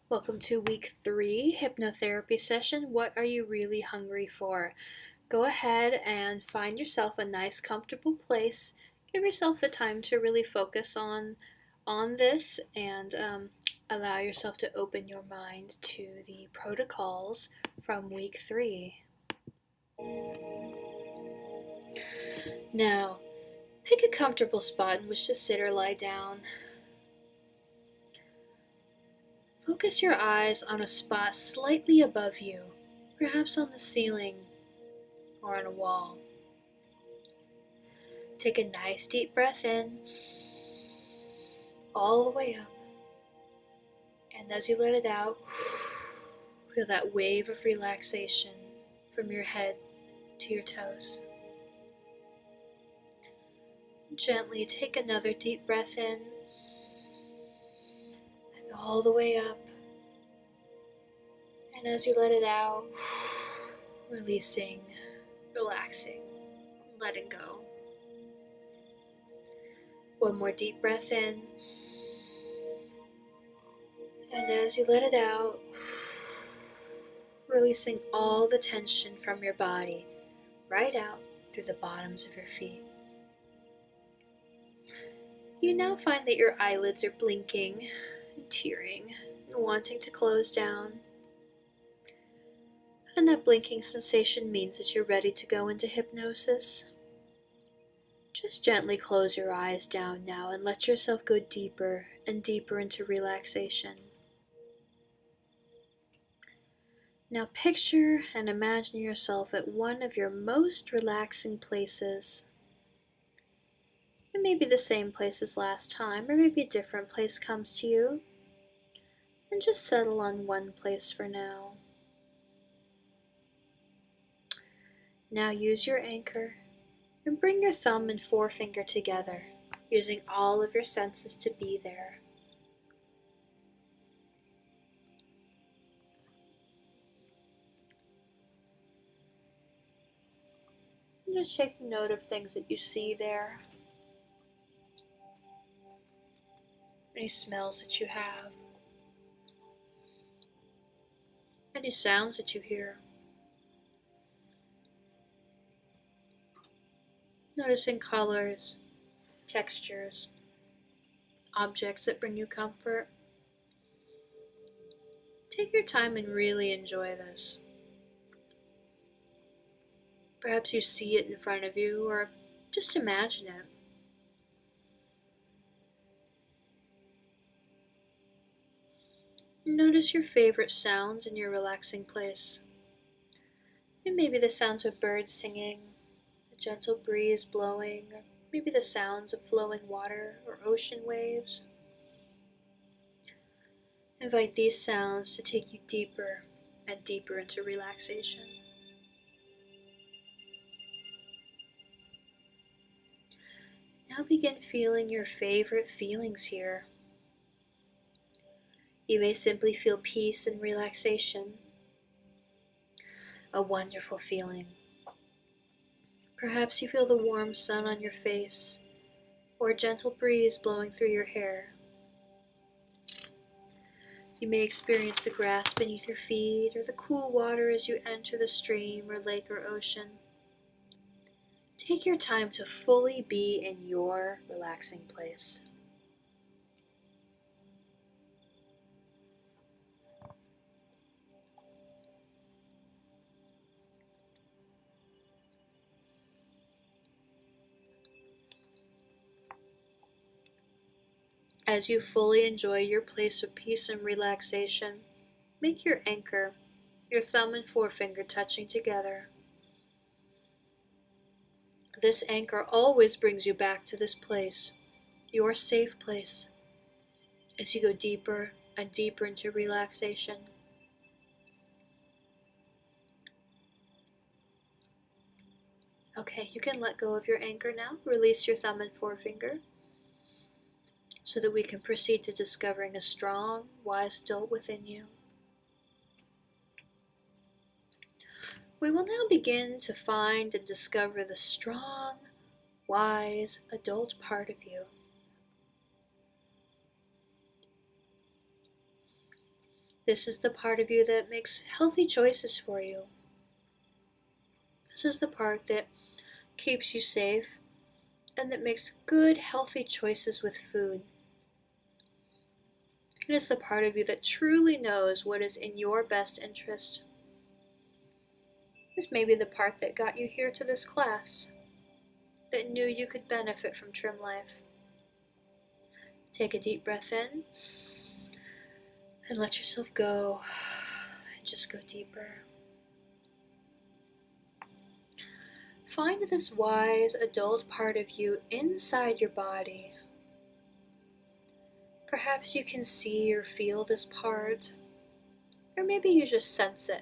Welcome to week 3 hypnotherapy session. What are you really hungry for? Go ahead and find yourself a nice comfortable place. Give yourself the time to really focus on this and allow yourself to open your mind to the protocols from week 3. Now, pick a comfortable spot in which to sit or lie down. Focus your eyes on a spot slightly above you, perhaps on the ceiling or on a wall. Take a nice deep breath in, all the way up. And as you let it out, feel that wave of relaxation from your head to your toes. Gently take another deep breath in, and all the way up. And as you let it out, releasing, relaxing, letting go. One more deep breath in. And as you let it out, releasing all the tension from your body right out through the bottoms of your feet. You now find that your eyelids are blinking and tearing and wanting to close down. And that blinking sensation means that you're ready to go into hypnosis. Just gently close your eyes down now and let yourself go deeper and deeper into relaxation. Now picture and imagine yourself at one of your most relaxing places. It may be the same place as last time, or maybe a different place comes to you. And just settle on one place for now. Now use your anchor and bring your thumb and forefinger together, using all of your senses to be there. And just taking note of things that you see there, any smells that you have, any sounds that you hear. Noticing colors, textures, objects that bring you comfort. Take your time and really enjoy this. Perhaps you see it in front of you, or just imagine it. Notice your favorite sounds in your relaxing place. It may be the sounds of birds singing, a gentle breeze blowing, or maybe the sounds of flowing water or ocean waves. Invite these sounds to take you deeper and deeper into relaxation. Now begin feeling your favorite feelings here. You may simply feel peace and relaxation, a wonderful feeling. Perhaps you feel the warm sun on your face, or a gentle breeze blowing through your hair. You may experience the grass beneath your feet, or the cool water as you enter the stream or lake or ocean. Take your time to fully be in your relaxing place. As you fully enjoy your place of peace and relaxation, make your anchor, your thumb and forefinger touching together. This anchor always brings you back to this place, your safe place, as you go deeper and deeper into relaxation. Okay, you can let go of your anchor now. Release your thumb and forefinger so that we can proceed to discovering a strong, wise adult within you. We will now begin to find and discover the strong, wise adult part of you. This is the part of you that makes healthy choices for you. This is the part that keeps you safe and that makes good, healthy choices with food. It is the part of you that truly knows what is in your best interest. This may be the part that got you here to this class, that knew you could benefit from Trim Life. Take a deep breath in and let yourself go, and just go deeper. Find this wise adult part of you inside your body. Perhaps you can see or feel this part, or maybe you just sense it.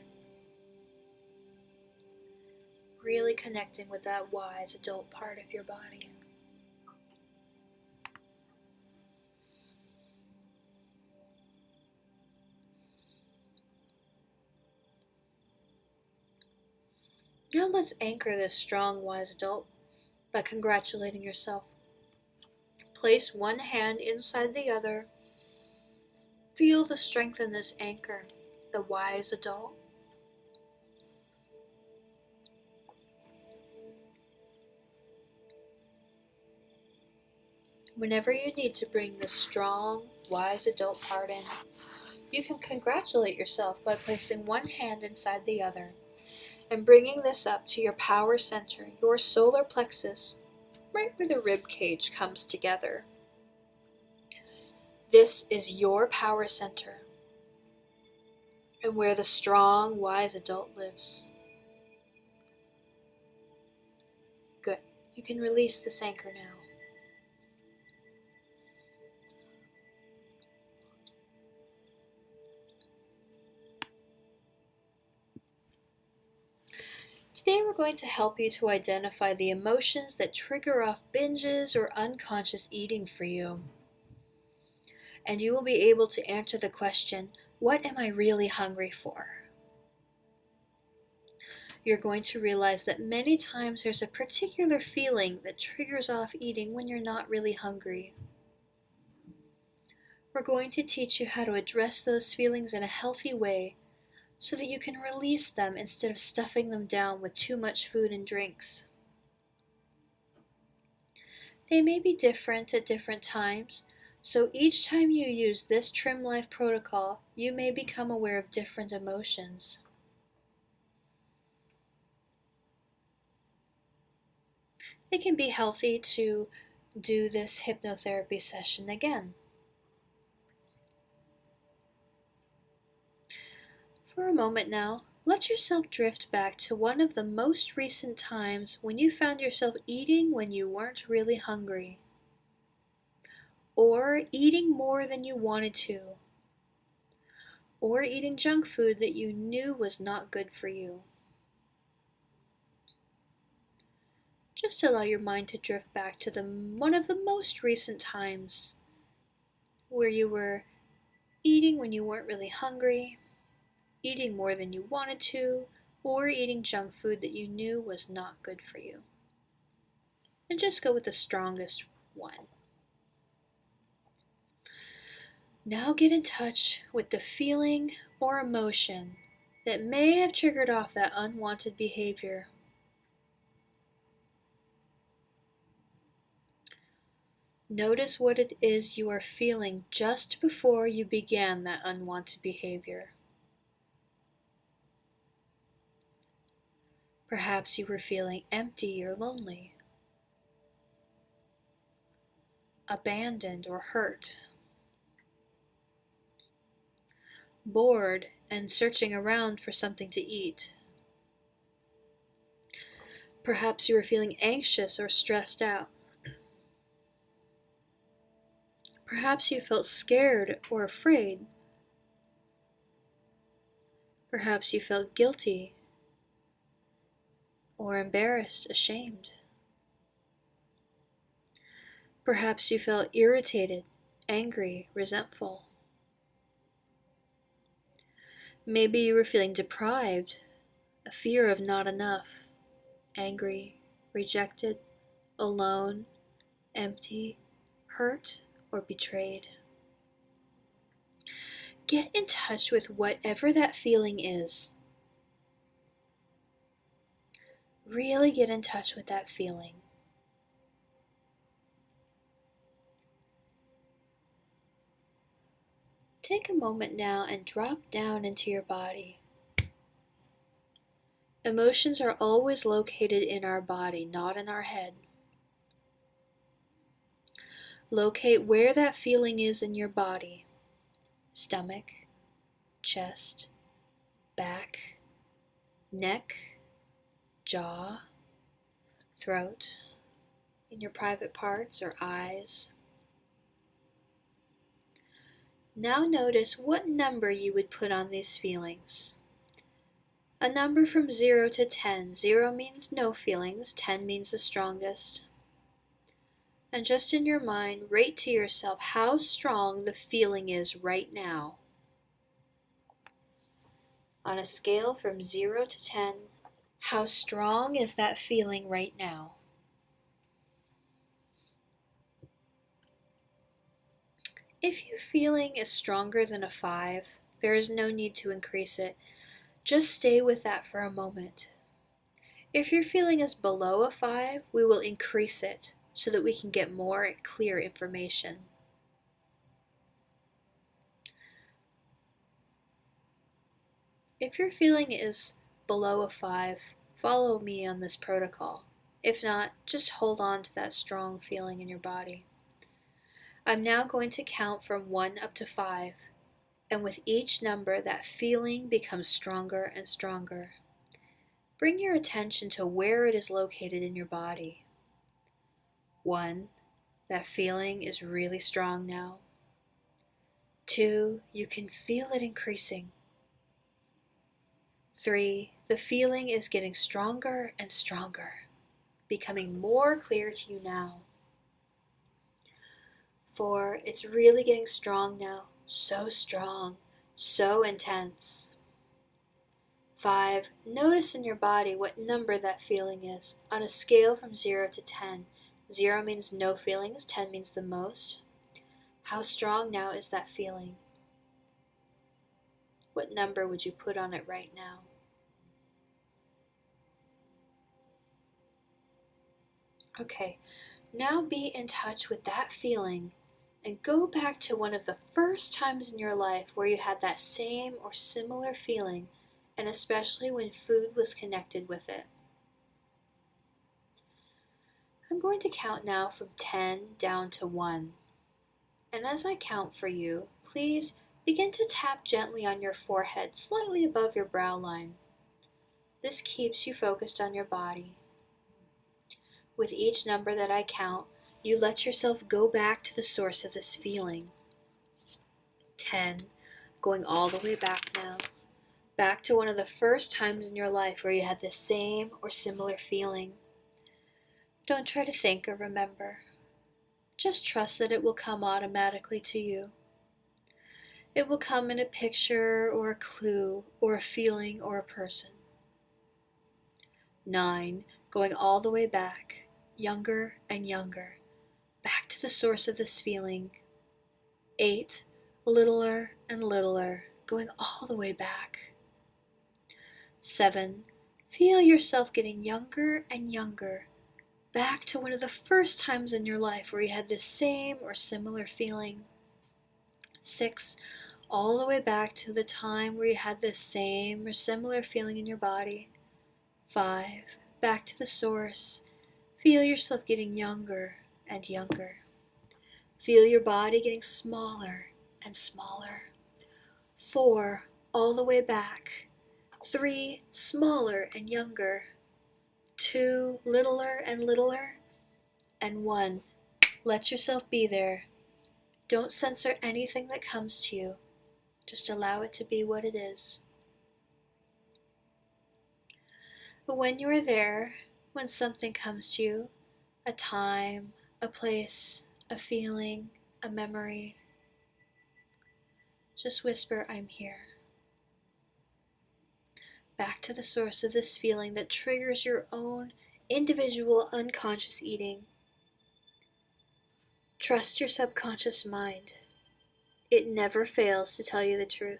Really connecting with that wise adult part of your body. Now let's anchor this strong, wise adult by congratulating yourself. Place one hand inside the other. Feel the strength in this anchor, the wise adult. Whenever you need to bring the strong, wise adult part in, you can congratulate yourself by placing one hand inside the other and bringing this up to your power center, your solar plexus, right where the rib cage comes together. This is your power center and where the strong, wise adult lives. Good. You can release this anchor now. Today we're going to help you to identify the emotions that trigger off binges or unconscious eating for you. And you will be able to answer the question, what am I really hungry for? You're going to realize that many times there's a particular feeling that triggers off eating when you're not really hungry. We're going to teach you how to address those feelings in a healthy way so that you can release them instead of stuffing them down with too much food and drinks. They may be different at different times, so each time you use this Trim Life protocol, you may become aware of different emotions. It can be healthy to do this hypnotherapy session again. For a moment now, let yourself drift back to one of the most recent times when you found yourself eating when you weren't really hungry, or eating more than you wanted to, or eating junk food that you knew was not good for you. Just allow your mind to drift back to one of the most recent times where you were eating when you weren't really hungry, eating more than you wanted to, or eating junk food that you knew was not good for you. And just go with the strongest one. Now get in touch with the feeling or emotion that may have triggered off that unwanted behavior. Notice what it is you are feeling just before you began that unwanted behavior. Perhaps you were feeling empty or lonely, abandoned or hurt, bored and searching around for something to eat. Perhaps you were feeling anxious or stressed out. Perhaps you felt scared or afraid. Perhaps you felt guilty or embarrassed, ashamed. Perhaps you felt irritated, angry, resentful. Maybe you were feeling deprived, a fear of not enough, angry, rejected, alone, empty, hurt, or betrayed. Get in touch with whatever that feeling is. Really get in touch with that feeling. Take a moment now and drop down into your body. Emotions are always located in our body, not in our head. Locate where that feeling is in your body. Stomach, chest, back, neck, jaw, throat, in your private parts or eyes. Now notice what number you would put on these feelings. A number from 0 to 10. 0 means no feelings, 10 means the strongest. And just in your mind, rate to yourself how strong the feeling is right now. On a scale from 0 to 10, how strong is that feeling right now? If your feeling is stronger than a 5, there is no need to increase it. Just stay with that for a moment. If your feeling is below a 5, we will increase it so that we can get more clear information. If your feeling is below a 5, follow me on this protocol. If not, just hold on to that strong feeling in your body. I'm now going to count from 1 up to 5, and with each number, that feeling becomes stronger and stronger. Bring your attention to where it is located in your body. 1, that feeling is really strong now. 2, you can feel it increasing. 3, the feeling is getting stronger and stronger, becoming more clear to you now. 4, it's really getting strong now, so strong, so intense. 5, notice in your body what number that feeling is on a scale from 0 to 10. 0 means no feelings, 10 means the most. How strong now is that feeling? What number would you put on it right now? Okay, now be in touch with that feeling and go back to one of the first times in your life where you had that same or similar feeling, and especially when food was connected with it. I'm going to count now from 10 down to 1. And as I count for you, please begin to tap gently on your forehead, slightly above your brow line. This keeps you focused on your body. With each number that I count, you let yourself go back to the source of this feeling. 10, going all the way back now. Back to one of the first times in your life where you had the same or similar feeling. Don't try to think or remember. Just trust that it will come automatically to you. It will come in a picture or a clue or a feeling or a person. 9, going all the way back, younger and younger, back to the source of this feeling. 8, littler and littler, going all the way back. 7, feel yourself getting younger and younger, back to one of the first times in your life where you had this same or similar feeling. 6, all the way back to the time where you had this same or similar feeling in your body. 5, back to the source. Feel yourself getting younger and younger. Feel your body getting smaller and smaller. 4, all the way back. 3, smaller and younger. 2, littler and littler. And 1, let yourself be there. Don't censor anything that comes to you. Just allow it to be what it is. But when you are there, when something comes to you, a time, a place, a feeling, a memory, just whisper, I'm here. Back to the source of this feeling that triggers your own individual unconscious eating. Trust your subconscious mind. It never fails to tell you the truth.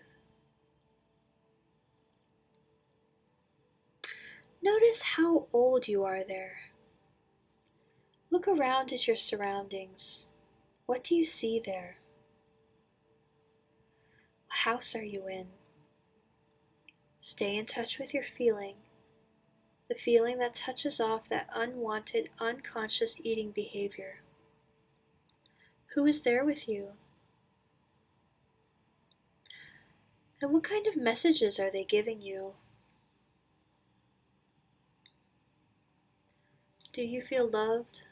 Notice how old you are there. Look around at your surroundings. What do you see there? What house are you in? Stay in touch with your feeling, the feeling that touches off that unwanted, unconscious eating behavior. Who is there with you? And what kind of messages are they giving you? Do you feel loved,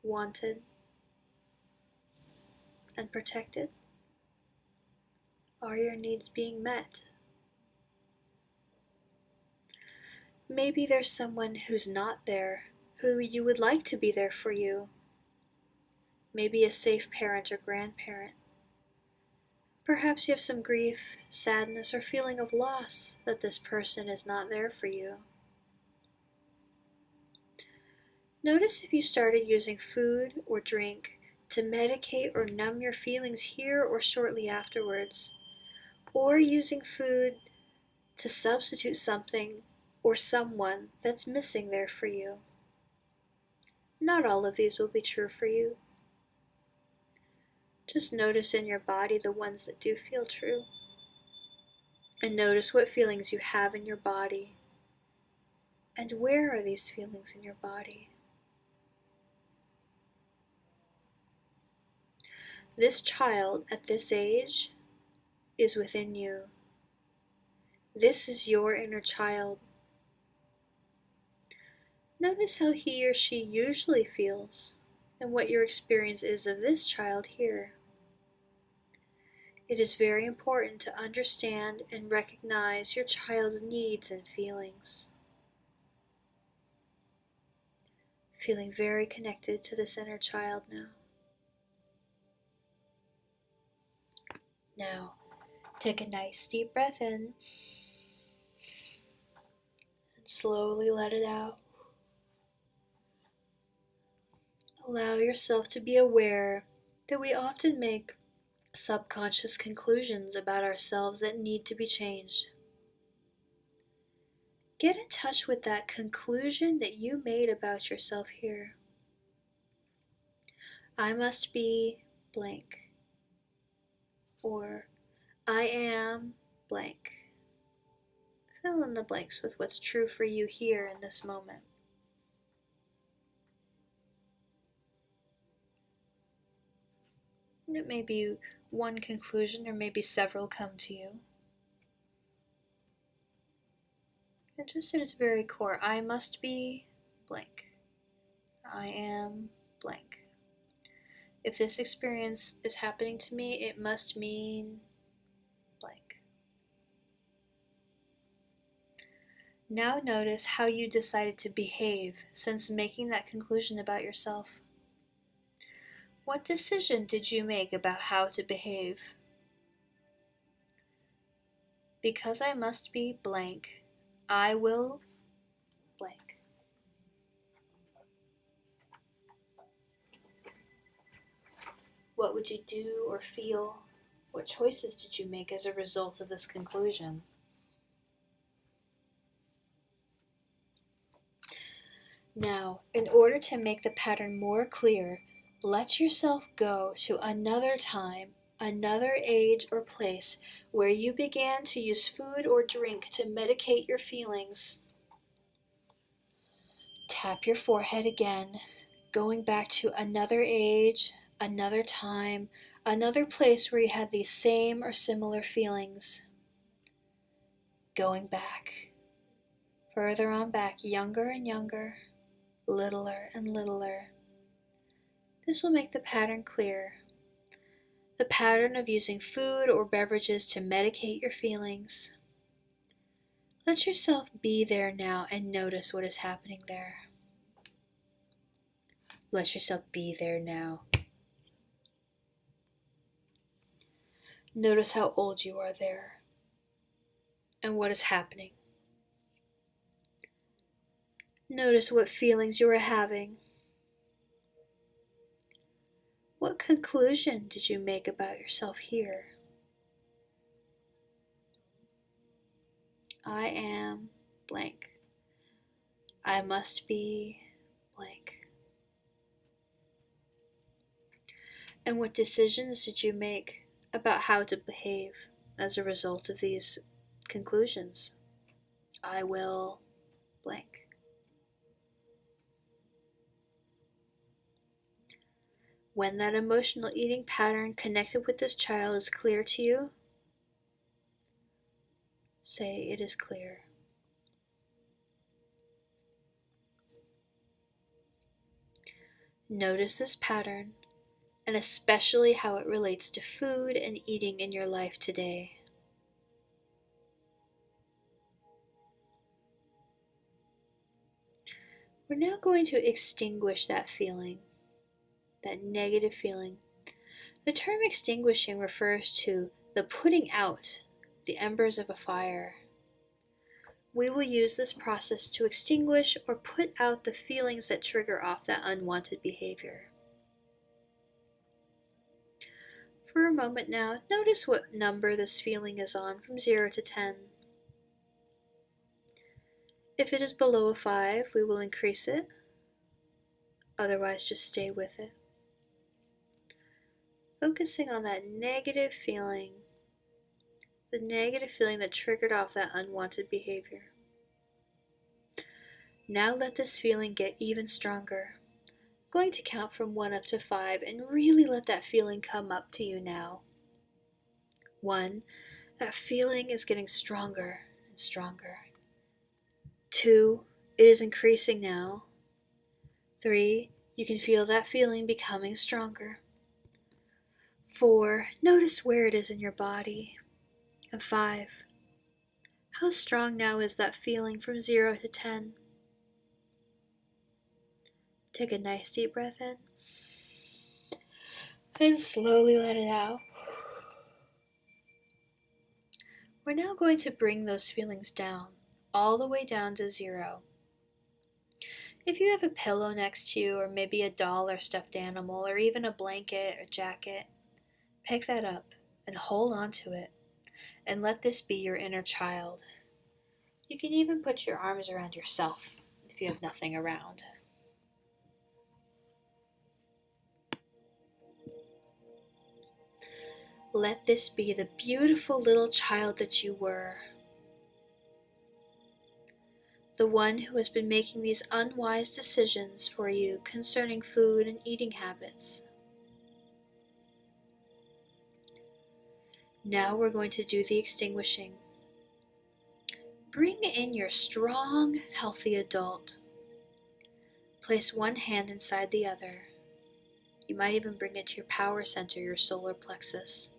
wanted, and protected? Are your needs being met? Maybe there's someone who's not there, who you would like to be there for you. Maybe a safe parent or grandparent. Perhaps you have some grief, sadness, or feeling of loss that this person is not there for you. Notice if you started using food or drink to medicate or numb your feelings here or shortly afterwards, or using food to substitute something or someone that's missing there for you. Not all of these will be true for you. Just notice in your body the ones that do feel true. And notice what feelings you have in your body. And where are these feelings in your body? This child at this age is within you. This is your inner child. Notice how he or she usually feels and what your experience is of this child here. It is very important to understand and recognize your child's needs and feelings. Feeling very connected to this inner child now. Now, take a nice deep breath in and slowly let it out. Allow yourself to be aware that we often make subconscious conclusions about ourselves that need to be changed. Get in touch with that conclusion that you made about yourself here. I must be blank. Or I am blank. Fill in the blanks with what's true for you here in this moment. And it may be one conclusion or maybe several come to you. And just at its very core, I must be blank. I am blank. If this experience is happening to me, it must mean blank. Now notice how you decided to behave since making that conclusion about yourself. What decision did you make about how to behave? Because I must be blank, I will blank. What would you do or feel? What choices did you make as a result of this conclusion? Now, in order to make the pattern more clear, let yourself go to another time, another age or place where you began to use food or drink to medicate your feelings. Tap your forehead again, going back to another age, another time, another place where you had these same or similar feelings. Going back, further on back, younger and younger, littler and littler. This will make the pattern clear. The pattern of using food or beverages to medicate your feelings. Let yourself be there now and notice what is happening there. Let yourself be there now. Notice how old you are there and what is happening. Notice what feelings you are having. What conclusion did you make about yourself here? I am blank. I must be blank. And what decisions did you make about how to behave as a result of these conclusions? I will blank. When that emotional eating pattern connected with this child is clear to you, say it is clear. Notice this pattern, and especially how it relates to food and eating in your life today. We're now going to extinguish that feeling, that negative feeling. The term extinguishing refers to the putting out the embers of a fire. We will use this process to extinguish or put out the feelings that trigger off that unwanted behavior. For a moment now, notice what number this feeling is on from 0 to 10. If it is below a 5, we will increase it. Otherwise, just stay with it. Focusing on that negative feeling, the negative feeling that triggered off that unwanted behavior. Now let this feeling get even stronger. I'm going to count from 1 up to 5 and really let that feeling come up to you now. 1, that feeling is getting stronger and stronger. 2, it is increasing now. 3, you can feel that feeling becoming stronger. 4, notice where it is in your body. And 5, how strong now is that feeling from 0 to 10? Take a nice deep breath in and slowly let it out. We're now going to bring those feelings down, all the way down to 0. If you have a pillow next to you, or maybe a doll or stuffed animal, or even a blanket or jacket, pick that up and hold on to it, and let this be your inner child. You can even put your arms around yourself if you have nothing around. Let this be the beautiful little child that you were. The one who has been making these unwise decisions for you concerning food and eating habits. Now we're going to do the extinguishing. Bring in your strong, healthy adult. Place one hand inside the other. You might even bring it to your power center, your solar plexus.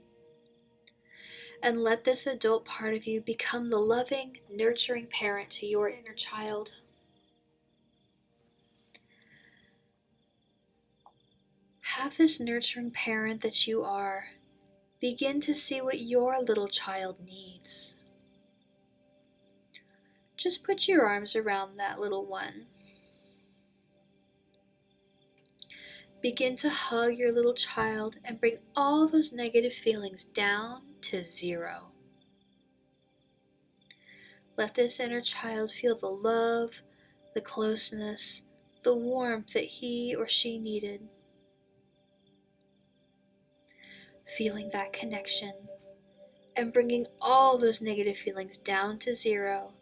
And let this adult part of you become the loving, nurturing parent to your inner child. Have this nurturing parent that you are begin to see what your little child needs. Just put your arms around that little one. Begin to hug your little child and bring all those negative feelings down to 0. Let this inner child feel the love, the closeness, the warmth that he or she needed. Feeling that connection and bringing all those negative feelings down to 0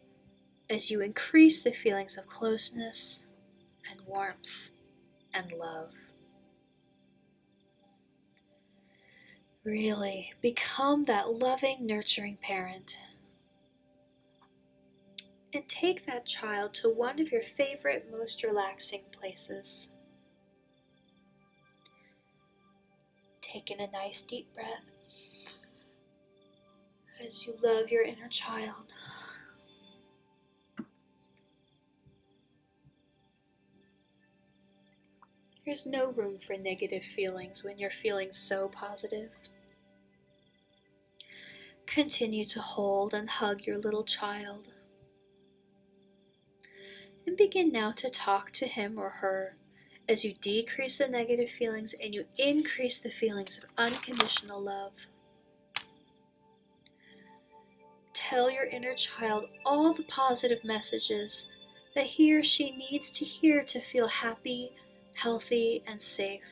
as you increase the feelings of closeness and warmth and love. Really become that loving, nurturing parent. And take that child to one of your favorite, most relaxing places. Take in a nice deep breath as you love your inner child. There's no room for negative feelings when you're feeling so positive. Continue to hold and hug your little child. And begin now to talk to him or her as you decrease the negative feelings and you increase the feelings of unconditional love. Tell your inner child all the positive messages that he or she needs to hear to feel happy, healthy, and safe.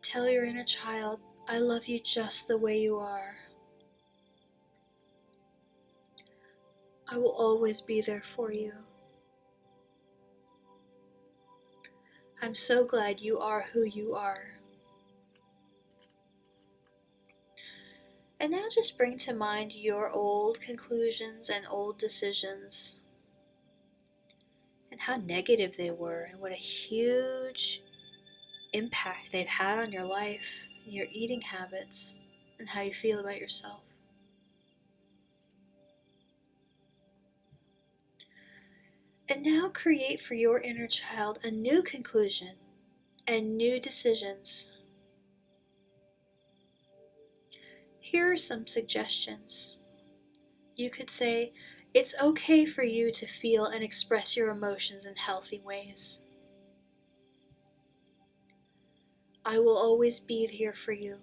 Tell your inner child, I love you just the way you are. I will always be there for you. I'm so glad you are who you are. And now just bring to mind your old conclusions and old decisions and how negative they were and what a huge impact they've had on your life, your eating habits, and how you feel about yourself. And now create for your inner child a new conclusion and new decisions. Here are some suggestions. You could say, it's okay for you to feel and express your emotions in healthy ways. I will always be here for you.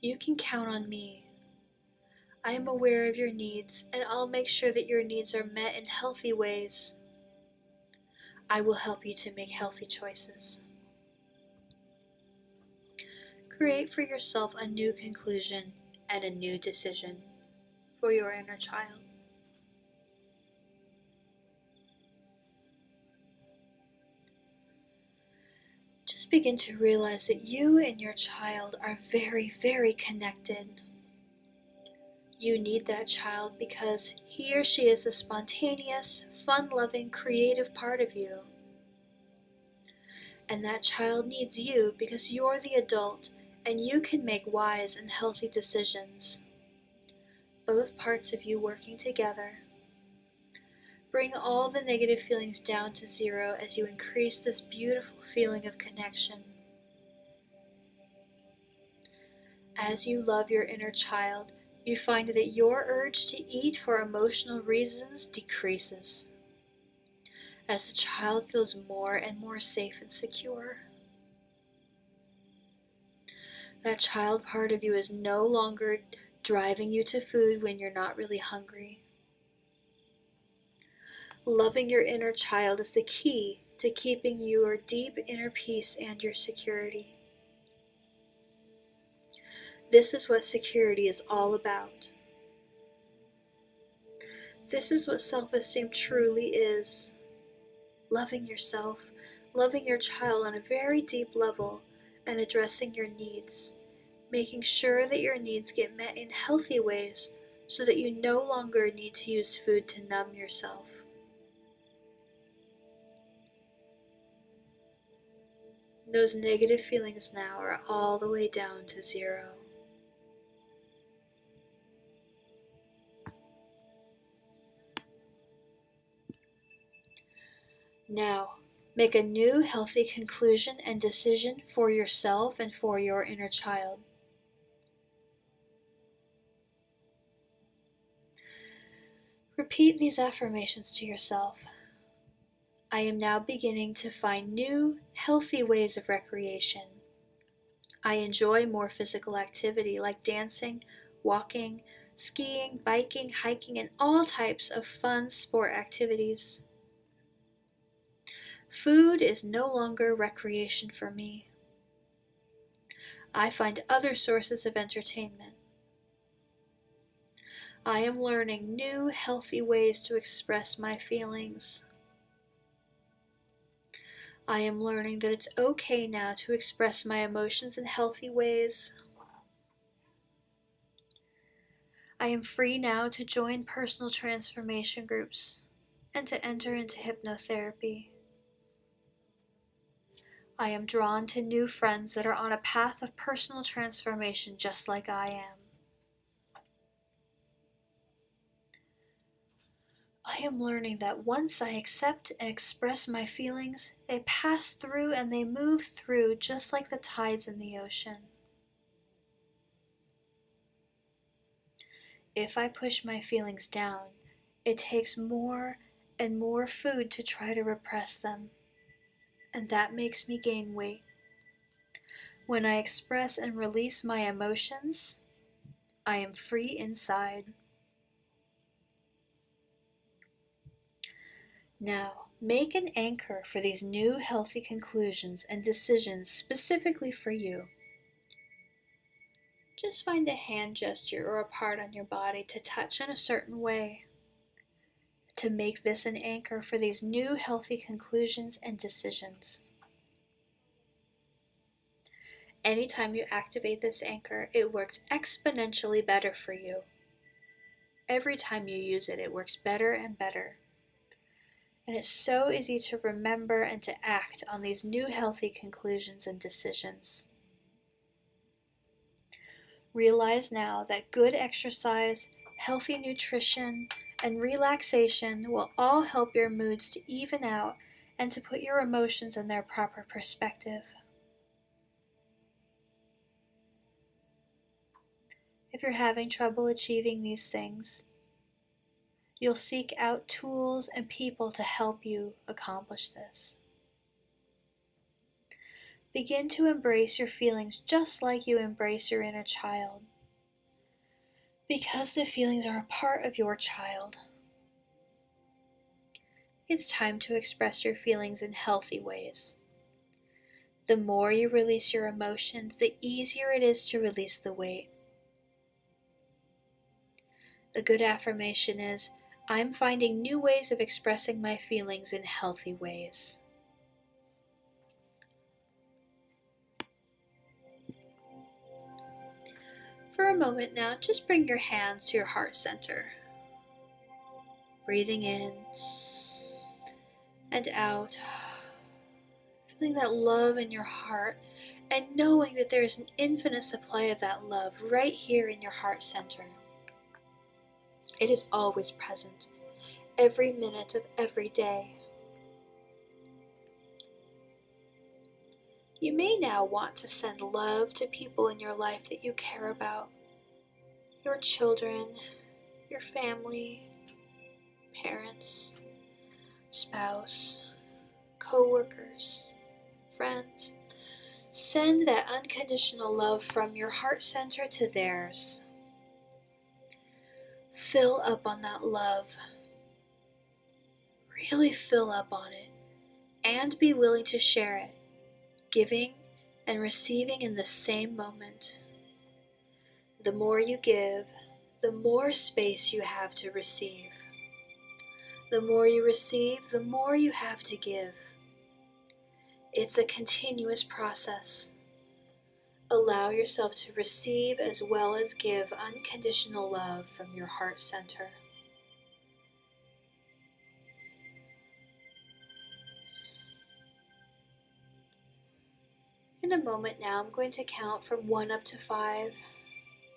You can count on me. I am aware of your needs, and I'll make sure that your needs are met in healthy ways. I will help you to make healthy choices. Create for yourself a new conclusion and a new decision for your inner child. Just begin to realize that you and your child are very, very connected. You need that child because he or she is a spontaneous, fun-loving, creative part of you. And that child needs you because you're the adult and you can make wise and healthy decisions. Both parts of you working together. Bring all the negative feelings down to zero as you increase this beautiful feeling of connection. As you love your inner child, you find that your urge to eat for emotional reasons decreases, as the child feels more and more safe and secure. That child part of you is no longer driving you to food when you're not really hungry. Loving your inner child is the key to keeping your deep inner peace and your security. This is what security is all about. This is what self-esteem truly is. Loving yourself, loving your child on a very deep level, and addressing your needs, making sure that your needs get met in healthy ways so that you no longer need to use food to numb yourself. Those negative feelings now are all the way down to zero. Now, make a new healthy conclusion and decision for yourself and for your inner child. Repeat these affirmations to yourself. I am now beginning to find new, healthy ways of recreation. I enjoy more physical activity like dancing, walking, skiing, biking, hiking, and all types of fun sport activities. Food is no longer recreation for me. I find other sources of entertainment. I am learning new, healthy ways to express my feelings. I am learning that it's okay now to express my emotions in healthy ways. I am free now to join personal transformation groups and to enter into hypnotherapy. I am drawn to new friends that are on a path of personal transformation just like I am. I am learning that once I accept and express my feelings, they pass through and they move through just like the tides in the ocean. If I push my feelings down, it takes more and more food to try to repress them, and that makes me gain weight. When I express and release my emotions, I am free inside. Now, make an anchor for these new healthy conclusions and decisions specifically for you. Just find a hand gesture or a part on your body to touch in a certain way to make this an anchor for these new healthy conclusions and decisions. Anytime you activate this anchor, it works exponentially better for you. Every time you use it, it works better and better. And it's so easy to remember and to act on these new healthy conclusions and decisions. Realize now that good exercise, healthy nutrition, and relaxation will all help your moods to even out and to put your emotions in their proper perspective. If you're having trouble achieving these things, you'll seek out tools and people to help you accomplish this. Begin to embrace your feelings just like you embrace your inner child, because the feelings are a part of your child. It's time to express your feelings in healthy ways. The more you release your emotions, the easier it is to release the weight. A good affirmation is, I'm finding new ways of expressing my feelings in healthy ways. For a moment now, just bring your hands to your heart center. Breathing in and out. Feeling that love in your heart and knowing that there is an infinite supply of that love right here in your heart center. It is always present, every minute of every day. You may now want to send love to people in your life that you care about. Your children, your family, parents, spouse, co-workers, friends. Send that unconditional love from your heart center to theirs. Fill up on that love. Really fill up on it and be willing to share it, giving and receiving in the same moment. The more you give, the more space you have to receive. The more you receive, the more you have to give. It's a continuous process. Allow yourself to receive as well as give unconditional love from your heart center. In a moment now, I'm going to count from 1 up to 5.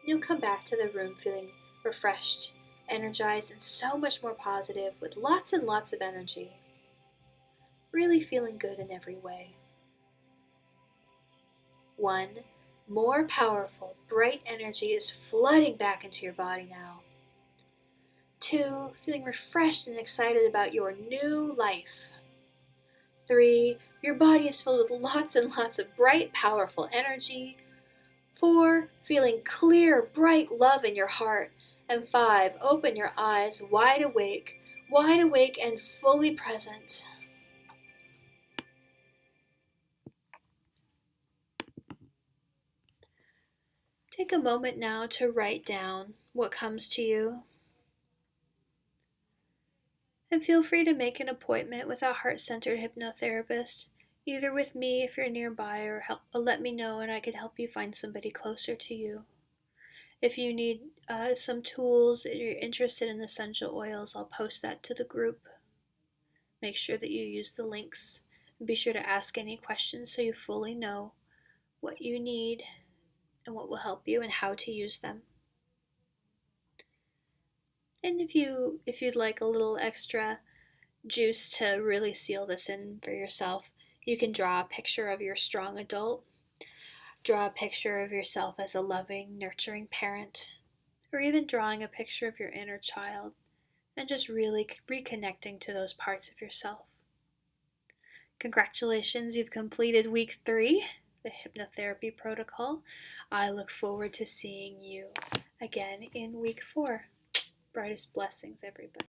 You'll come back to the room feeling refreshed, energized, and so much more positive with lots and lots of energy. Really feeling good in every way. 1. More powerful, bright energy is flooding back into your body now. 2. Feeling refreshed and excited about your new life. 3. Your body is filled with lots and lots of bright, powerful energy. 4. Feeling clear, bright love in your heart. And 5. Open your eyes, wide awake and fully present. Take a moment now to write down what comes to you. And feel free to make an appointment with a heart-centered hypnotherapist, either with me if you're nearby, or let me know and I could help you find somebody closer to you. If you need some tools and you're interested in essential oils, I'll post that to the group. Make sure that you use the links. And be sure to ask any questions so you fully know what you need and what will help you and how to use them. And if you'd like a little extra juice to really seal this in for yourself, you can draw a picture of your strong adult, draw a picture of yourself as a loving, nurturing parent, or even drawing a picture of your inner child. and just really reconnecting to those parts of yourself. Congratulations, you've completed week 3, the hypnotherapy protocol. I look forward to seeing you again in week 4. Brightest blessings, everybody.